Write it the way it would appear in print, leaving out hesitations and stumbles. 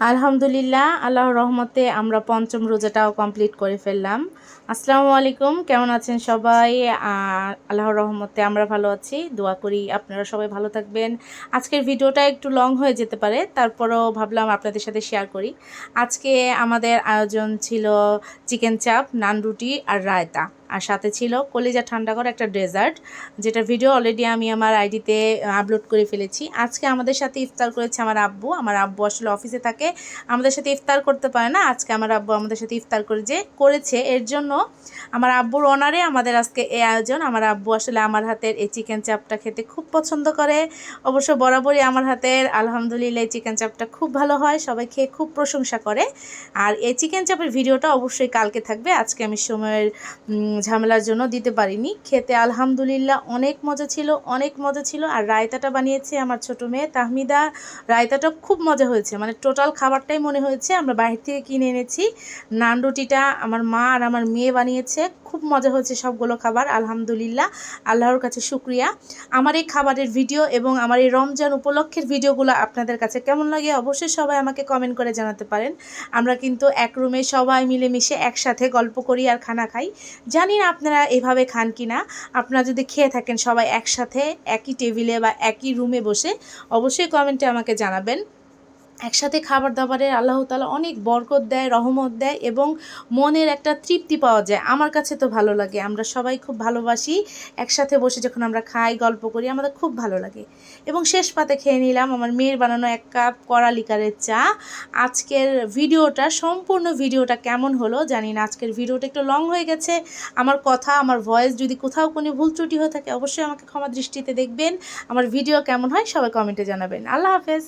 আলহামদুলিল্লাহ, আল্লাহর রহমতে আমরা পঞ্চম রোজাটাও কমপ্লিট করে ফেললাম। আসসালামু আলাইকুম, কেমন আছেন সবাই? আল্লাহর রহমতে আমরা ভালো আছি, দোয়া করি আপনারা সবাই ভালো থাকবেন। আজকের ভিডিওটা একটু লং হয়ে যেতে পারে, তারপরও ভাবলাম আপনাদের সাথে শেয়ার করি। আজকে আমাদের আয়োজন ছিল চিকেন চাপ, নান রুটি আর রায়তা, আর সাথে ছিল কলিজা ঠান্ডা করা একটা ডেজার্ট, যেটা ভিডিও অলরেডি আমি আমার আইডিতে আপলোড করে ফেলেছি। আজকে আমাদের সাথে ইফতার করেছে আমার আব্বু আসলে অফিসে থাকে, আমাদের সাথে ইফতার করতে পারে না। আজকে আমার আব্বু আমাদের সাথে ইফতার করেছে, এর জন্য আমার আব্বুর অনারে আমাদের আজকে এই আয়োজন। আমার আব্বু আসলে আমার হাতের এই চিকেন চাপটা খেতে খুব পছন্দ করে। অবশ্য বরাবরই আমার হাতের আলহামদুলিল্লাহ এই চিকেন চাপটা খুব ভালো হয়, সবাই খেয়ে খুব প্রশংসা করে। আর এই চিকেন চাপের ভিডিওটা অবশ্যই কালকে থাকবে, আজকে আমি সময়ের ঝামেলার জন্য দিতে পারিনি। খেতে আলহামদুলিল্লাহ অনেক মজা ছিল। আর রায়তাটা বানিয়েছে আমার ছোটো মেয়ে তাহমিদা। রায়তাটা খুব মজা হয়েছে, মানে টোটাল খাবারটাই মনে হয়েছে আমরা বাইরে থেকে কিনে এনেছি। নান রুটিটা আমার মা আর আমার মেয়ে বানিয়েছে, খুব মজা হয়েছে সবগুলো খাবার। আলহামদুলিল্লাহ, আল্লাহর কাছে শুকরিয়া। আমার এই খাবারের ভিডিও এবং আমার এই রমজান উপলক্ষের ভিডিওগুলো আপনাদের কাছে কেমন লাগে অবশ্যই সবাই আমাকে কমেন্ট করে জানাতে পারেন। আমরা কিন্তু এক রুমে সবাই মিলেমিশে একসাথে গল্প করি আর খানা খাই। জানি না আপনারা এভাবে খান কি না, আপনারা যদি খেয়ে থাকেন সবাই একসাথে একই টেবিলে বা একই রুমে বসে, অবশ্যই কমেন্টে আমাকে জানাবেন। একসাথে খাবার দাবারের আল্লাহ তাআলা অনেক বরকত দেয়, রহমত দেয় এবং মনের একটা তৃপ্তি পাওয়া যায়। আমার কাছে তো ভালো লাগে, আমরা সবাই খুব ভালোবাসি একসাথে বসে যখন আমরা খাই গল্প করি, আমাদের খুব ভালো লাগে। এবং শেষ পাতে খেয়ে নিলাম আমার মেয়ের বানানো 1 কাপ কড়া লিকারের চা। আজকের সম্পূর্ণ ভিডিওটা কেমন হলো জানি না, আজকের ভিডিওটা একটু লং হয়ে গেছে। আমার ভয়েস যদি কোথাও কোনো ভুল ত্রুটি হয়ে থাকে অবশ্যই আমাকে ক্ষমা দৃষ্টিতে দেখবেন। আমার ভিডিও কেমন হয় সবাই কমেন্টে জানাবেন। আল্লাহ হাফেজ।